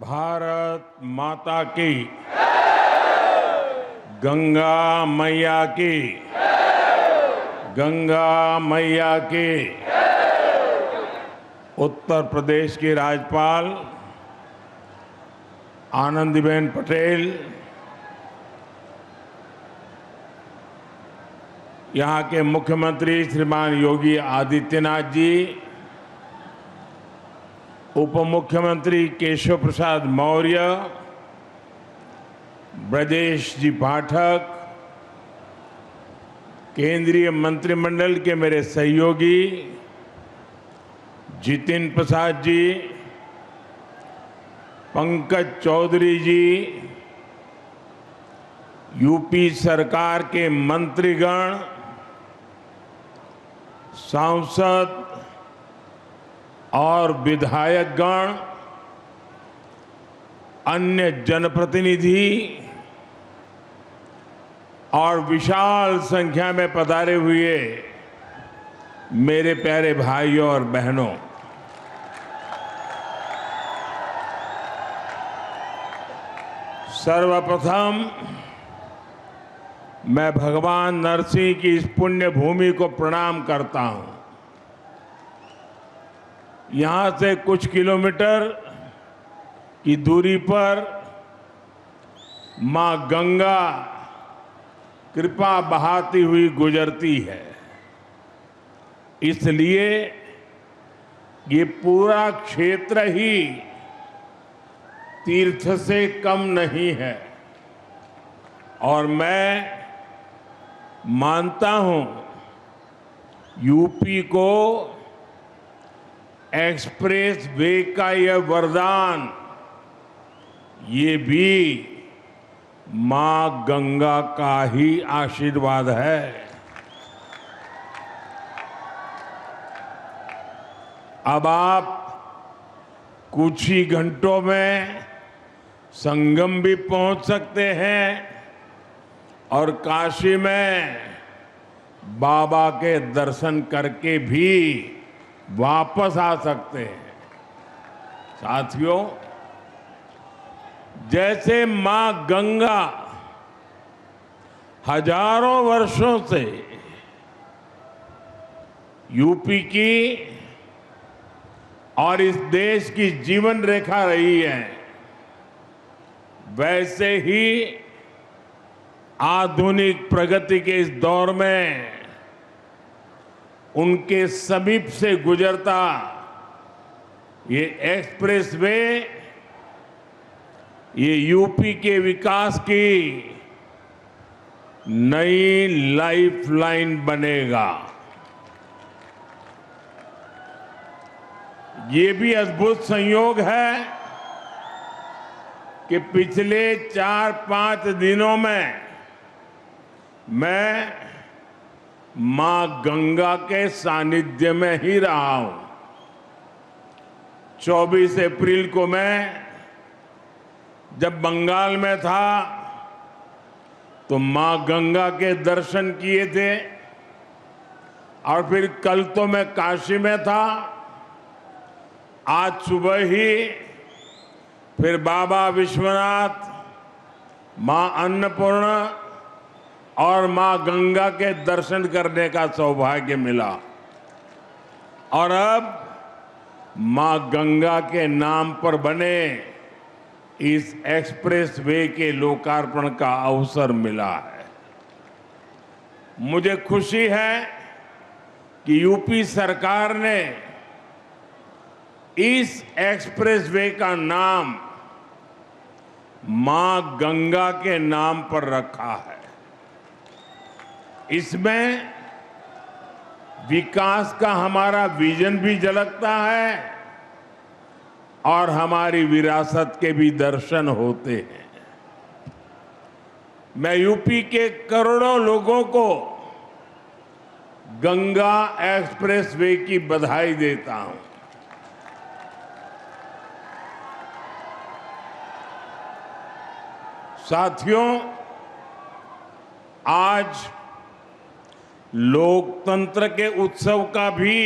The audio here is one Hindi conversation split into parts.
भारत माता की, गंगा मैया की, गंगा मैया की। उत्तर प्रदेश की राज्यपाल आनंदीबेन पटेल, यहाँ के मुख्यमंत्री श्रीमान योगी आदित्यनाथ जी, उप मुख्यमंत्री केशव प्रसाद मौर्य, ब्रजेश जी पाठक, केंद्रीय मंत्रिमंडल के मेरे सहयोगी जितिन प्रसाद जी, पंकज चौधरी जी, यूपी सरकार के मंत्रीगण, सांसद और विधायकगण, अन्य जनप्रतिनिधि और विशाल संख्या में पधारे हुए मेरे प्यारे भाइयों और बहनों, सर्वप्रथम मैं भगवान नरसिंह की इस पुण्य भूमि को प्रणाम करता हूं। यहां से कुछ किलोमीटर की दूरी पर मां गंगा कृपा बहाती हुई गुजरती है, इसलिए ये पूरा क्षेत्र ही तीर्थ से कम नहीं है। और मैं मानता हूं यूपी को एक्सप्रेस वे का यह वरदान, ये भी मां गंगा का ही आशीर्वाद है। अब आप कुछ ही घंटों में संगम भी पहुंच सकते हैं और काशी में बाबा के दर्शन करके भी वापस आ सकते हैं। साथियों, जैसे मां गंगा हजारों वर्षों से यूपी की और इस देश की जीवन रेखा रही है, वैसे ही आधुनिक प्रगति के इस दौर में उनके समीप से गुजरता ये एक्सप्रेसवे, ये यूपी के विकास की नई लाइफलाइन बनेगा। ये भी अद्भुत संयोग है कि पिछले 4-5 दिनों में मैं मां गंगा के सानिध्य में ही रहा हूं। 24 अप्रैल को मैं जब बंगाल में था तो मां गंगा के दर्शन किए थे, और फिर कल तो मैं काशी में था। आज सुबह ही फिर बाबा विश्वनाथ, मां अन्नपूर्णा और मां गंगा के दर्शन करने का सौभाग्य मिला। और अब मां गंगा के नाम पर बने इस एक्सप्रेस वे के लोकार्पण का अवसर मिला है। मुझे खुशी है कि यूपी सरकार ने इस एक्सप्रेस वे का नाम मां गंगा के नाम पर रखा है। इसमें विकास का हमारा विजन भी झलकता है और हमारी विरासत के भी दर्शन होते हैं। मैं यूपी के करोड़ों लोगों को गंगा एक्सप्रेस वे की बधाई देता हूं। साथियों, आज लोकतंत्र के उत्सव का भी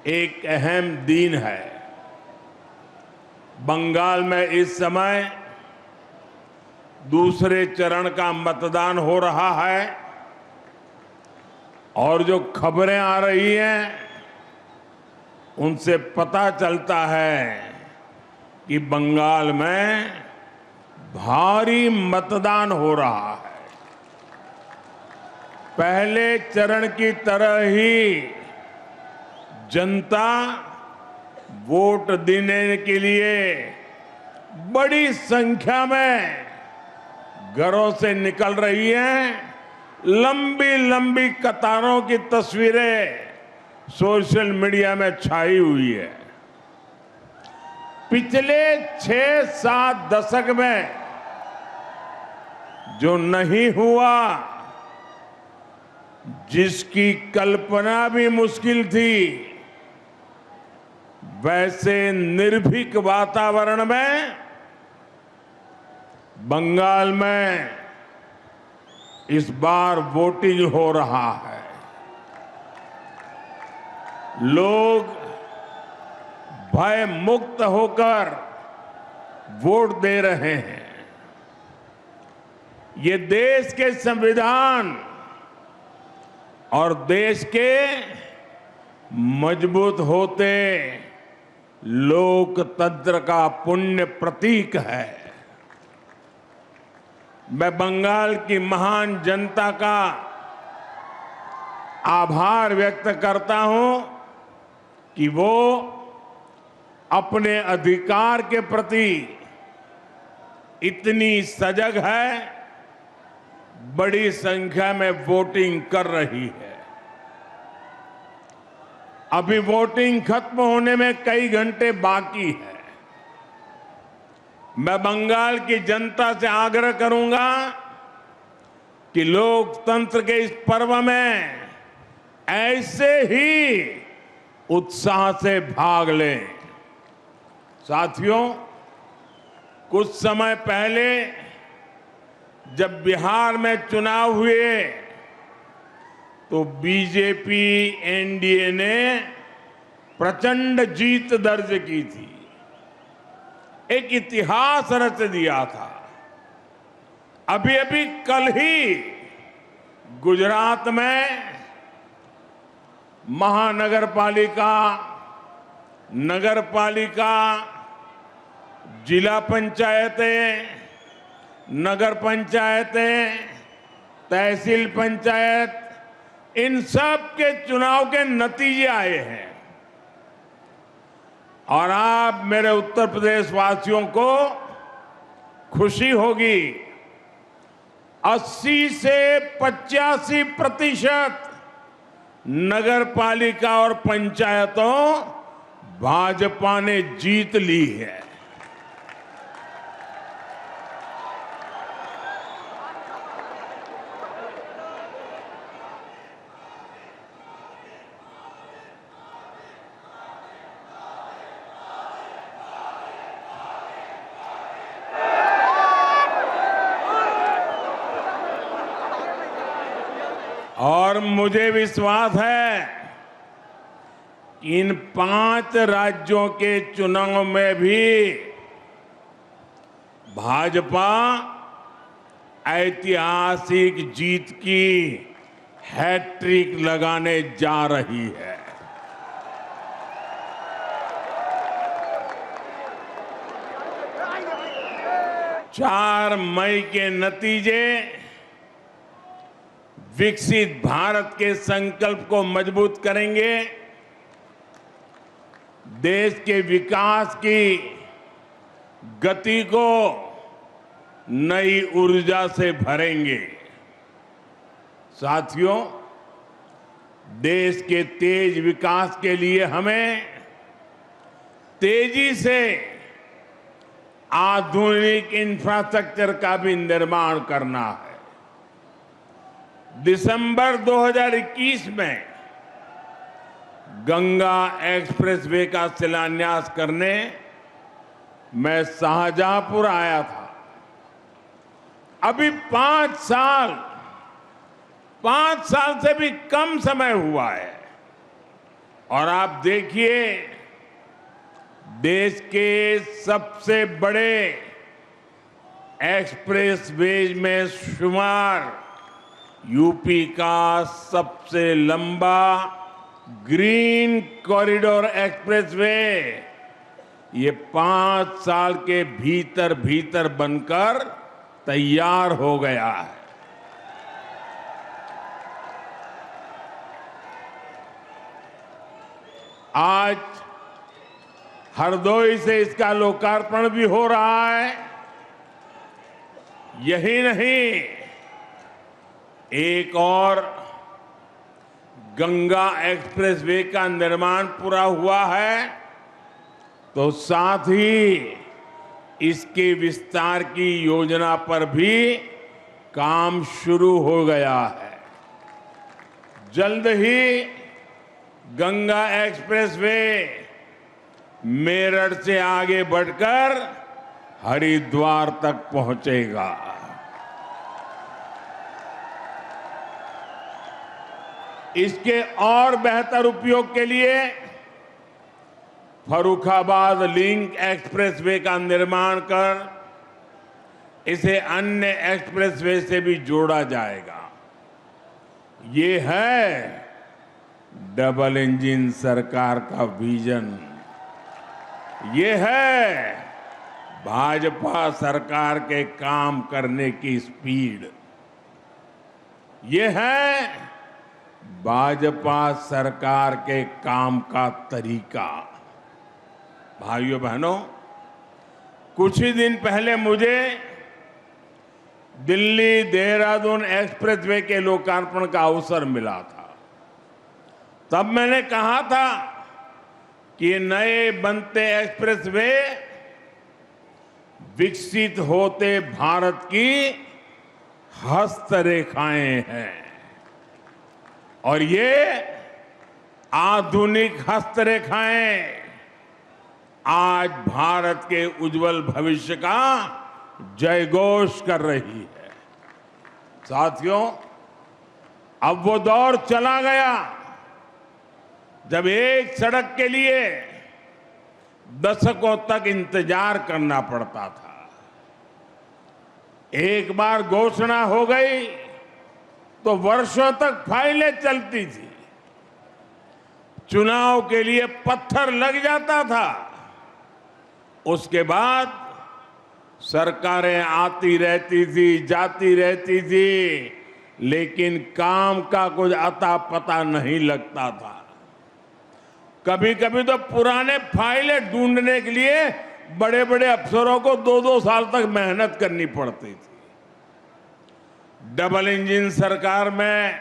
एक अहम दिन है। बंगाल में इस समय दूसरे चरण का मतदान हो रहा है और जो खबरें आ रही हैं उनसे पता चलता है कि बंगाल में भारी मतदान हो रहा है। पहले चरण की तरह ही जनता वोट देने के लिए बड़ी संख्या में घरों से निकल रही है। लंबी लंबी कतारों की तस्वीरें सोशल मीडिया में छाई हुई है। पिछले 6-7 दशक में जो नहीं हुआ, जिसकी कल्पना भी मुश्किल थी, वैसे निर्भीक वातावरण में बंगाल में इस बार वोटिंग हो रहा है। लोग भय मुक्त होकर वोट दे रहे हैं। ये देश के संविधान और देश के मजबूत होते लोकतंत्र का पुण्य प्रतीक है। मैं बंगाल की महान जनता का आभार व्यक्त करता हूं कि वो अपने अधिकार के प्रति इतनी सजग है, बड़ी संख्या में वोटिंग कर रही है। अभी वोटिंग खत्म होने में कई घंटे बाकी है। मैं बंगाल की जनता से आग्रह करूंगा कि लोकतंत्र के इस पर्व में ऐसे ही उत्साह से भाग लें। साथियों, कुछ समय पहले जब बिहार में चुनाव हुए तो बीजेपी एनडीए ने प्रचंड जीत दर्ज की थी, एक इतिहास रच दिया था। अभी अभी कल ही गुजरात में महानगरपालिका, नगरपालिका, जिला पंचायतें, नगर पंचायतें, तहसील पंचायत, इन सब के चुनाव के नतीजे आए हैं। और आप मेरे उत्तर प्रदेश वासियों को खुशी होगी, 80 से 85% नगर पालिका और पंचायतों भाजपा ने जीत ली है। और मुझे विश्वास है कि इन 5 राज्यों के चुनाव में भी भाजपा ऐतिहासिक जीत की हैट्रिक लगाने जा रही है। चार मई के नतीजे विकसित भारत के संकल्प को मजबूत करेंगे, देश के विकास की गति को नई ऊर्जा से भरेंगे। साथियों, देश के तेज विकास के लिए हमें तेजी से आधुनिक इंफ्रास्ट्रक्चर का भी निर्माण करना है। दिसंबर 2021 में गंगा एक्सप्रेसवे का शिलान्यास करने मैं शाहजहांपुर आया था। अभी 5 साल से भी कम समय हुआ है और आप देखिए देश के सबसे बड़े एक्सप्रेसवेज में शुमार यूपी का सबसे लंबा ग्रीन कॉरिडोर एक्सप्रेसवे ये 5 साल के भीतर भीतर बनकर तैयार हो गया है। आज हरदोई से इसका लोकार्पण भी हो रहा है। यही नहीं, एक और गंगा एक्सप्रेसवे का निर्माण पूरा हुआ है, तो साथ ही इसके विस्तार की योजना पर भी काम शुरू हो गया है। जल्द ही गंगा एक्सप्रेसवे मेरठ से आगे बढ़कर हरिद्वार तक पहुंचेगा। इसके और बेहतर उपयोग के लिए फर्रुखाबाद लिंक एक्सप्रेसवे का निर्माण कर इसे अन्य एक्सप्रेसवे से भी जोड़ा जाएगा। ये है डबल इंजन सरकार का विजन। ये है भाजपा सरकार के काम करने की स्पीड। ये है भाजपा सरकार के काम का तरीका। भाइयों बहनों, कुछ ही दिन पहले मुझे दिल्ली देहरादून एक्सप्रेसवे के लोकार्पण का अवसर मिला था। तब मैंने कहा था कि नए बनते एक्सप्रेसवे विकसित होते भारत की हस्तरेखाएं हैं और ये आधुनिक हस्तरेखाएं आज भारत के उज्जवल भविष्य का जयघोष कर रही है। साथियों, अब वो दौर चला गया जब एक सड़क के लिए दशकों तक इंतजार करना पड़ता था। एक बार घोषणा हो गई तो वर्षों तक फाइलें चलती थी। चुनाव के लिए पत्थर लग जाता था। उसके बाद सरकारें आती रहती थी, जाती रहती थी, लेकिन काम का कुछ अता पता नहीं लगता था। कभी कभी तो पुराने फाइलें ढूंढने के लिए बड़े बड़े अफसरों को 2-2 साल तक मेहनत करनी पड़ती थी। डबल इंजन सरकार में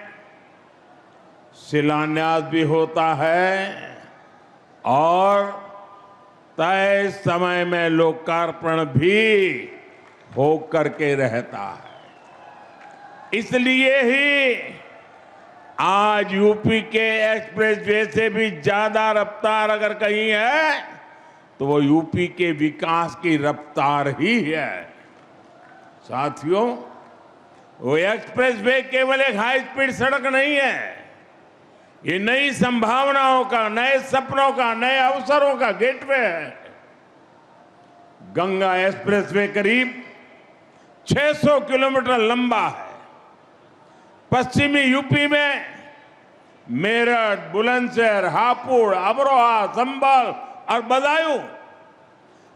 शिलान्यास भी होता है और तय समय में लोकार्पण भी हो करके रहता है। इसलिए ही आज यूपी के एक्सप्रेसवे से भी ज्यादा रफ्तार अगर कहीं है तो वो यूपी के विकास की रफ्तार ही है। साथियों, वो एक्सप्रेसवे केवल एक हाई स्पीड सड़क नहीं है। ये नई संभावनाओं का, नए सपनों का, नए अवसरों का गेटवे है। गंगा एक्सप्रेसवे करीब 600 किलोमीटर लंबा है। पश्चिमी यूपी में मेरठ, बुलंदशहर, हापुड़, अमरोहा, संभल और बदायूं,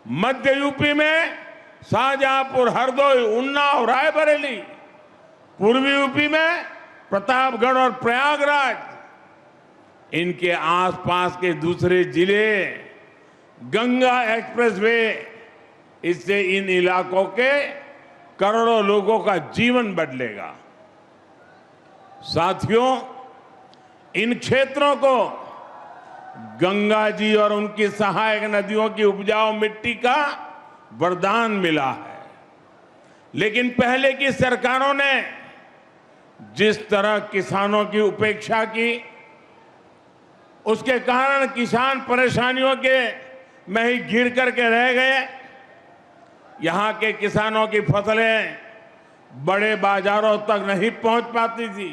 मध्य यूपी में शाहजहांपुर, हरदोई, उन्नाव, रायबरेली, पूर्वी यूपी में प्रतापगढ़ और प्रयागराज, इनके आसपास के दूसरे जिले, गंगा एक्सप्रेसवे, इससे इन इलाकों के करोड़ों लोगों का जीवन बदलेगा। साथियों, इन क्षेत्रों को गंगा जी और उनकी सहायक नदियों की उपजाऊ मिट्टी का वरदान मिला है। लेकिन पहले की सरकारों ने जिस तरह किसानों की उपेक्षा की, उसके कारण किसान परेशानियों के में ही घिर करके रह गए। यहां के किसानों की फसलें बड़े बाजारों तक नहीं पहुंच पाती थी।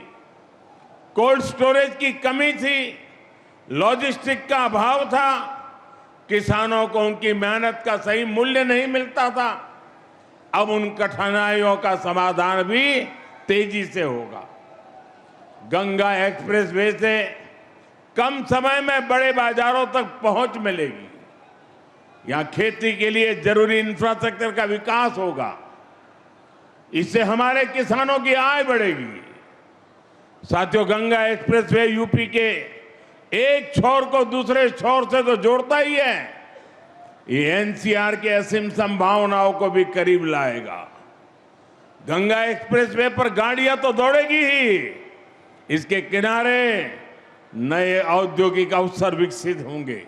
कोल्ड स्टोरेज की कमी थी, लॉजिस्टिक का अभाव था, किसानों को उनकी मेहनत का सही मूल्य नहीं मिलता था। अब उन कठिनाइयों का समाधान भी तेजी से होगा। गंगा एक्सप्रेसवे से कम समय में बड़े बाजारों तक पहुंच मिलेगी। यहां खेती के लिए जरूरी इंफ्रास्ट्रक्चर का विकास होगा। इससे हमारे किसानों की आय बढ़ेगी। साथियों, गंगा एक्सप्रेसवे यूपी के एक छोर को दूसरे छोर से तो जोड़ता ही है, ये एनसीआर के असीम संभावनाओं को भी करीब लाएगा। गंगा एक्सप्रेसवे पर गाड़ियां तो दौड़ेगी ही, इसके किनारे नए औद्योगिक अवसर विकसित होंगे।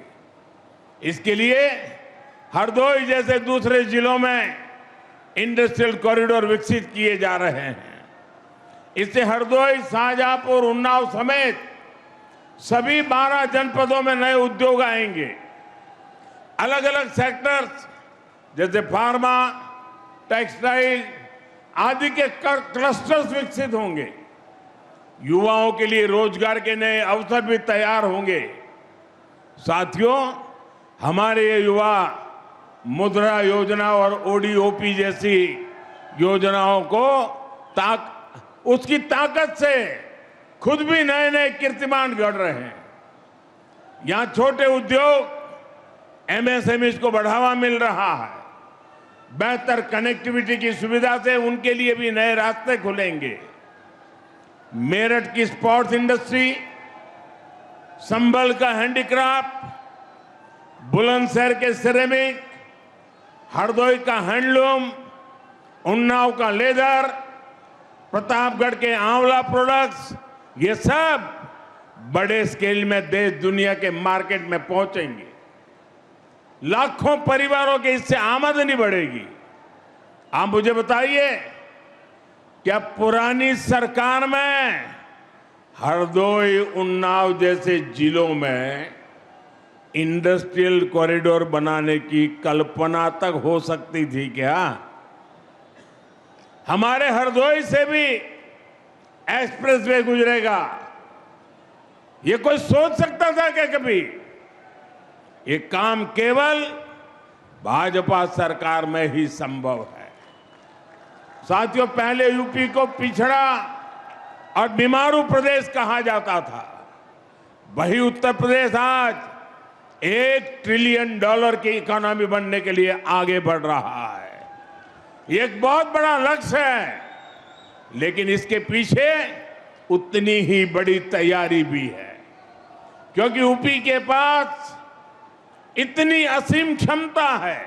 इसके लिए हरदोई जैसे दूसरे जिलों में इंडस्ट्रियल कॉरिडोर विकसित किए जा रहे हैं। इससे हरदोई, शाहजहांपुर, उन्नाव समेत सभी 12 जनपदों में नए उद्योग आएंगे। अलग अलग सेक्टर्स जैसे फार्मा, टेक्सटाइल आदि के क्लस्टर्स विकसित होंगे। युवाओं के लिए रोजगार के नए अवसर भी तैयार होंगे। साथियों, हमारे ये युवा मुद्रा योजना और ओडीओपी जैसी योजनाओं को उसकी ताकत से खुद भी नए नए कीर्तिमान गढ़ रहे हैं। यहां छोटे उद्योग, एमएसएमई को बढ़ावा मिल रहा है। बेहतर कनेक्टिविटी की सुविधा से उनके लिए भी नए रास्ते खुलेंगे। मेरठ की स्पोर्ट्स इंडस्ट्री, संभल का हैंडीक्राफ्ट, बुलंदशहर के सिरेमिक, हरदोई का हैंडलूम, उन्नाव का लेदर, प्रतापगढ़ के आंवला प्रोडक्ट्स, ये सब बड़े स्केल में देश दुनिया के मार्केट में पहुंचेंगे। लाखों परिवारों के इससे आमदनी बढ़ेगी। आप मुझे बताइए, क्या पुरानी सरकार में हरदोई, उन्नाव जैसे जिलों में इंडस्ट्रियल कॉरिडोर बनाने की कल्पना तक हो सकती थी क्या? हमारे हरदोई से भी एक्सप्रेसवे गुजरेगा। ये कोई सोच सकता था क्या कभी? ये काम केवल भाजपा सरकार में ही संभव है। साथियों, पहले यूपी को पिछड़ा और बीमारू प्रदेश कहा जाता था। वही उत्तर प्रदेश आज $1 ट्रिलियन की इकोनॉमी बनने के लिए आगे बढ़ रहा है। ये एक बहुत बड़ा लक्ष्य है, लेकिन इसके पीछे उतनी ही बड़ी तैयारी भी है, क्योंकि यूपी के पास इतनी असीम क्षमता है।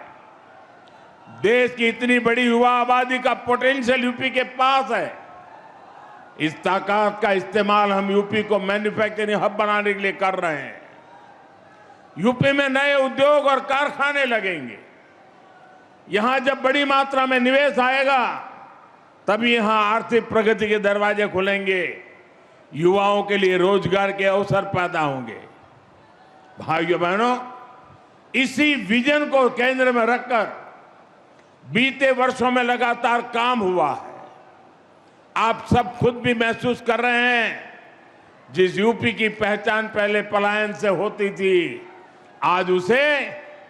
देश की इतनी बड़ी युवा आबादी का पोटेंशियल यूपी के पास है। इस ताकत का इस्तेमाल हम यूपी को मैन्युफैक्चरिंग हब बनाने के लिए कर रहे हैं। यूपी में नए उद्योग और कारखाने लगेंगे। यहां जब बड़ी मात्रा में निवेश आएगा, तभी यहां आर्थिक प्रगति के दरवाजे खुलेंगे, युवाओं के लिए रोजगार के अवसर पैदा होंगे। भाइयों बहनों, इसी विजन को केंद्र में रखकर बीते वर्षों में लगातार काम हुआ है। आप सब खुद भी महसूस कर रहे हैं, जिस यूपी की पहचान पहले पलायन से होती थी, आज उसे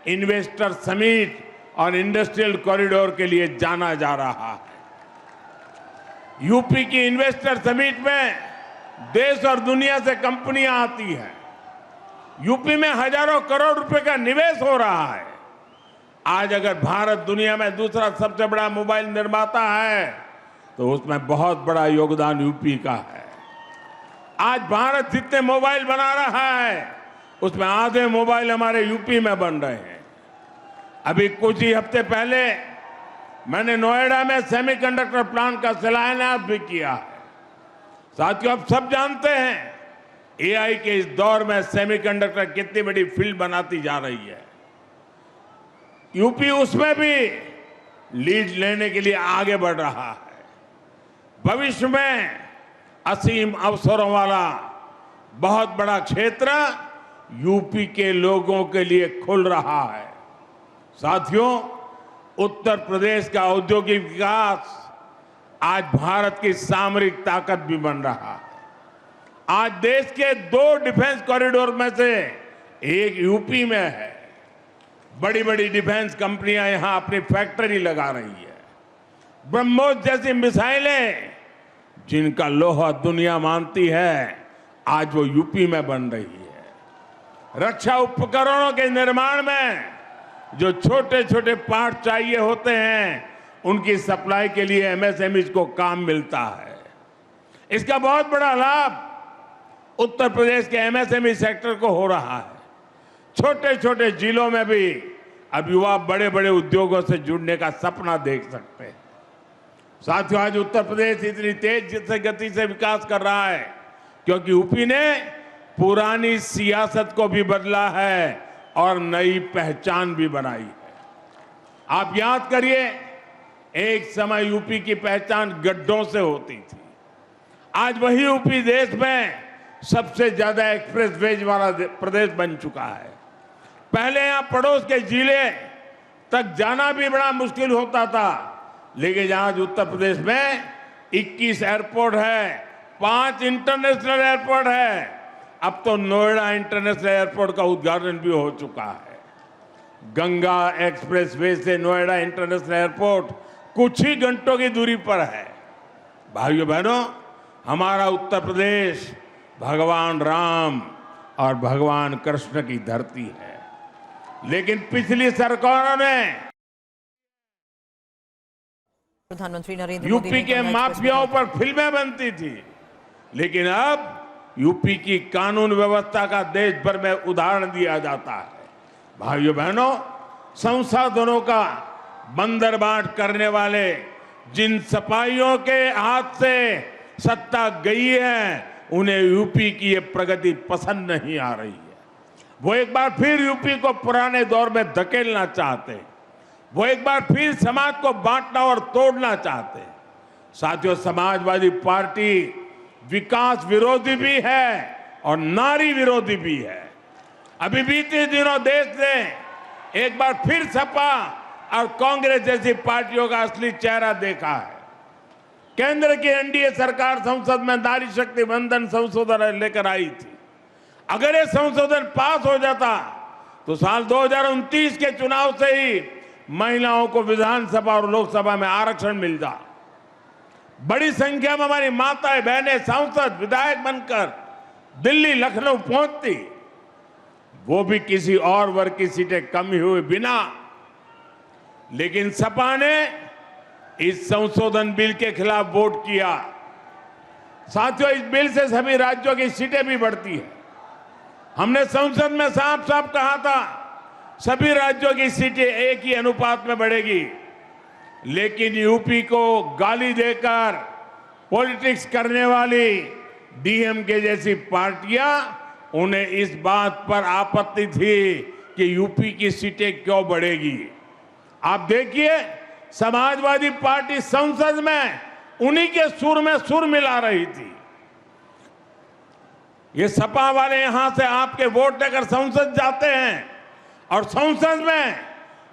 इन्वेस्टर समिट और इंडस्ट्रियल कॉरिडोर के लिए जाना जा रहा है। यूपी की इन्वेस्टर समिट में देश और दुनिया से कंपनियां आती हैं। यूपी में हजारों करोड़ रुपए का निवेश हो रहा है। आज अगर भारत दुनिया में दूसरा सबसे बड़ा मोबाइल निर्माता है, तो उसमें बहुत बड़ा योगदान यूपी का है। आज भारत जितने मोबाइल बना रहा है, उसमें आधे मोबाइल हमारे यूपी में बन रहे हैं। अभी कुछ ही हफ्ते पहले मैंने नोएडा में सेमीकंडक्टर प्लांट का शिलान्यास भी किया है। साथियों, आप सब जानते हैं एआई के इस दौर में सेमीकंडक्टर कितनी बड़ी फील्ड बनाती जा रही है। यूपी उसमें भी लीड लेने के लिए आगे बढ़ रहा है। भविष्य में असीम अवसरों वाला बहुत बड़ा क्षेत्र यूपी के लोगों के लिए खुल रहा है। साथियों, उत्तर प्रदेश का औद्योगिक विकास आज भारत की सामरिक ताकत भी बन रहा है। आज देश के 2 डिफेंस कॉरिडोर में से एक यूपी में है। बड़ी बड़ी डिफेंस कंपनियां यहां अपनी फैक्ट्री लगा रही है। ब्रह्मोस जैसी मिसाइलें जिनका लोहा दुनिया मानती है, आज वो यूपी में बन रही है। रक्षा उपकरणों के निर्माण में जो छोटे छोटे पार्ट चाहिए होते हैं, उनकी सप्लाई के लिए एमएसएमई को काम मिलता है। इसका बहुत बड़ा लाभ उत्तर प्रदेश के एमएसएमई सेक्टर को हो रहा है। छोटे छोटे जिलों में भी अब युवा बड़े बड़े उद्योगों से जुड़ने का सपना देख सकते हैं। साथियों, आज उत्तर प्रदेश इतनी तेज गति से विकास कर रहा है क्योंकि यूपी ने पुरानी सियासत को भी बदला है और नई पहचान भी बनाई है। आप याद करिए, एक समय यूपी की पहचान गड्ढों से होती थी। आज वही यूपी देश में सबसे ज्यादा एक्सप्रेस वेज वाला प्रदेश बन चुका है। पहले यहां पड़ोस के जिले तक जाना भी बड़ा मुश्किल होता था, लेकिन आज उत्तर प्रदेश में 21 एयरपोर्ट है, 5 इंटरनेशनल एयरपोर्ट है। अब तो नोएडा इंटरनेशनल एयरपोर्ट का उद्घाटन भी हो चुका है। गंगा एक्सप्रेसवे से नोएडा इंटरनेशनल एयरपोर्ट कुछ ही घंटों की दूरी पर है। भाइयों बहनों, हमारा उत्तर प्रदेश भगवान राम और भगवान कृष्ण की धरती है, लेकिन पिछली सरकारों ने प्रधानमंत्री नरेंद्र मोदी यूपी के माफियाओं पर फिल्में बनती थी, लेकिन अब यूपी की कानून व्यवस्था का देश भर में उदाहरण दिया जाता है। भाइयों बहनों, संसाधनों का बंदरबाट करने वाले जिन सपाहियों के हाथ से सत्ता गई है, उन्हें यूपी की ये प्रगति पसंद नहीं आ रही है। वो एक बार फिर यूपी को पुराने दौर में धकेलना चाहते हैं। वो एक बार फिर समाज को बांटना और तोड़ना चाहते हैं। साथियों, समाजवादी पार्टी विकास विरोधी भी है और नारी विरोधी भी है। अभी बीते दिनों देश ने एक बार फिर सपा और कांग्रेस जैसी पार्टियों का असली चेहरा देखा है। केंद्र की एनडीए सरकार संसद में नारी शक्ति वंदन संशोधन लेकर आई थी। अगर ये संशोधन पास हो जाता तो साल 2029 के चुनाव से ही महिलाओं को विधानसभा और लोकसभा में आरक्षण मिल जा। बड़ी संख्या में हमारी माताएं बहनें सांसद विधायक बनकर दिल्ली लखनऊ पहुंचती, वो भी किसी और वर्ग की सीटें कम हुए बिना। लेकिन सपा ने इस संशोधन बिल के खिलाफ वोट किया। साथियों, इस बिल से सभी राज्यों की सीटें भी बढ़ती है। हमने संसद में साफ साफ कहा था, सभी राज्यों की सीटें एक ही अनुपात में बढ़ेगी, लेकिन यूपी को गाली देकर पॉलिटिक्स करने वाली डीएमके जैसी पार्टियां, उन्हें इस बात पर आपत्ति थी कि यूपी की सीटें क्यों बढ़ेगी। आप देखिए, समाजवादी पार्टी संसद में उन्हीं के सुर में सुर मिला रही थी। ये सपा वाले यहां से आपके वोट लेकर संसद जाते हैं और संसद में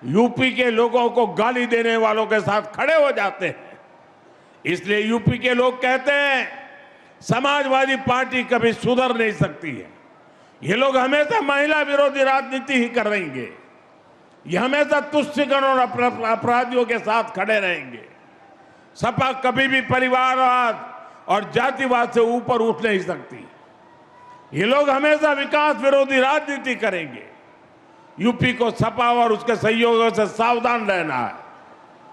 यूपी के लोगों को गाली देने वालों के साथ खड़े हो जाते हैं। इसलिए यूपी के लोग कहते हैं, समाजवादी पार्टी कभी सुधर नहीं सकती है। ये लोग हमेशा महिला विरोधी राजनीति ही कर रहेंगे। ये हमेशा तुष्टिकरण और अपराधियों के साथ खड़े रहेंगे। सपा कभी भी परिवारवाद और जातिवाद से ऊपर उठ नहीं सकती। ये लोग हमेशा विकास विरोधी राजनीति करेंगे। यूपी को सपा और उसके सहयोगियों से सावधान रहना है।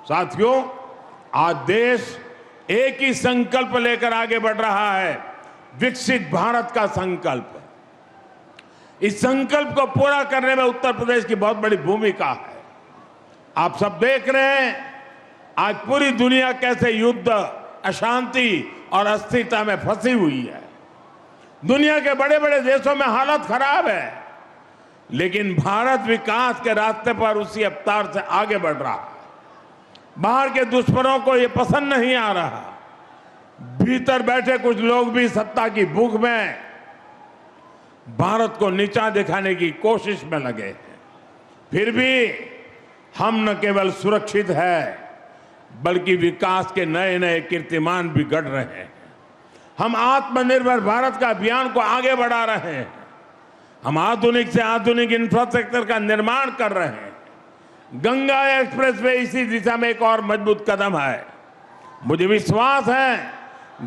साथियों, आज देश एक ही संकल्प लेकर आगे बढ़ रहा है, विकसित भारत का संकल्प। इस संकल्प को पूरा करने में उत्तर प्रदेश की बहुत बड़ी भूमिका है। आप सब देख रहे हैं, आज पूरी दुनिया कैसे युद्ध, अशांति और अस्थिरता में फंसी हुई है। दुनिया के बड़े बड़े देशों में हालत खराब है, लेकिन भारत विकास के रास्ते पर उसी रफ्तार से आगे बढ़ रहा है। बाहर के दुश्मनों को यह पसंद नहीं आ रहा। भीतर बैठे कुछ लोग भी सत्ता की भूख में भारत को नीचा दिखाने की कोशिश में लगे हैं। फिर भी हम न केवल सुरक्षित है, बल्कि विकास के नए नए कीर्तिमान भी गढ़ रहे हैं। हम आत्मनिर्भर भारत का अभियान को आगे बढ़ा रहे हैं। हम आधुनिक से आधुनिक इंफ्रास्ट्रक्चर का निर्माण कर रहे हैं। गंगा एक्सप्रेसवे इसी दिशा में एक और मजबूत कदम है। मुझे विश्वास है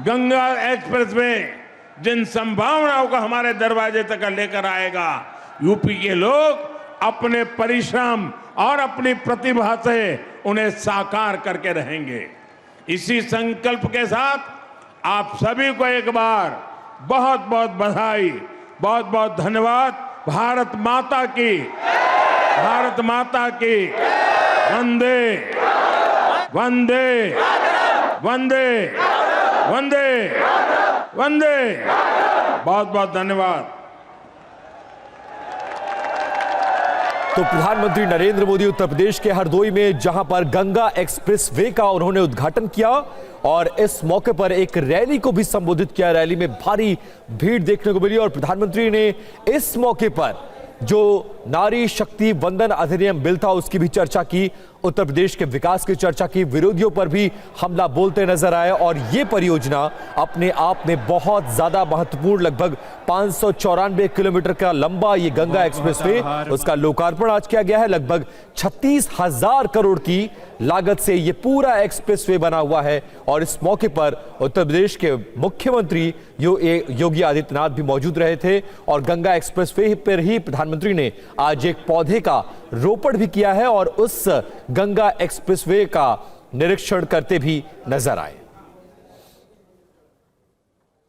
गंगा एक्सप्रेसवे जिन संभावनाओं को हमारे दरवाजे तक लेकर आएगा, यूपी के लोग अपने परिश्रम और अपनी प्रतिभा से उन्हें साकार करके रहेंगे। इसी संकल्प के साथ आप सभी को एक बार बहुत बहुत बधाई, बहुत बहुत धन्यवाद। भारत माता की, भारत माता की। वंदे वंदे वंदे वंदे वंदे। बहुत बहुत धन्यवाद। तो प्रधानमंत्री नरेंद्र मोदी उत्तर प्रदेश के हरदोई में जहां पर गंगा एक्सप्रेसवे का उन्होंने उद्घाटन किया और इस मौके पर एक रैली को भी संबोधित किया। रैली में भारी भीड़ देखने को मिली और प्रधानमंत्री ने इस मौके पर जो नारी शक्ति वंदन अधिनियम बिल था उसकी भी चर्चा की, उत्तर प्रदेश के विकास की चर्चा की, विरोधियों पर भी हमला बोलते नजर आए। और ये परियोजना अपने आप में बहुत ज्यादा महत्वपूर्ण, लगभग 594 किलोमीटर का लंबा ये गंगा एक्सप्रेसवे, उसका लोकार्पण आज किया गया है। लगभग 36,000 करोड़ की लागत से ये पूरा एक्सप्रेसवे बना हुआ है और इस मौके पर उत्तर प्रदेश के मुख्यमंत्री योगी आदित्यनाथ भी मौजूद रहे थे और गंगा एक्सप्रेसवे पर ही प्रधानमंत्री ने आज एक पौधे का रोपण भी किया है और उस गंगा एक्सप्रेसवे का निरीक्षण करते भी नजर आए।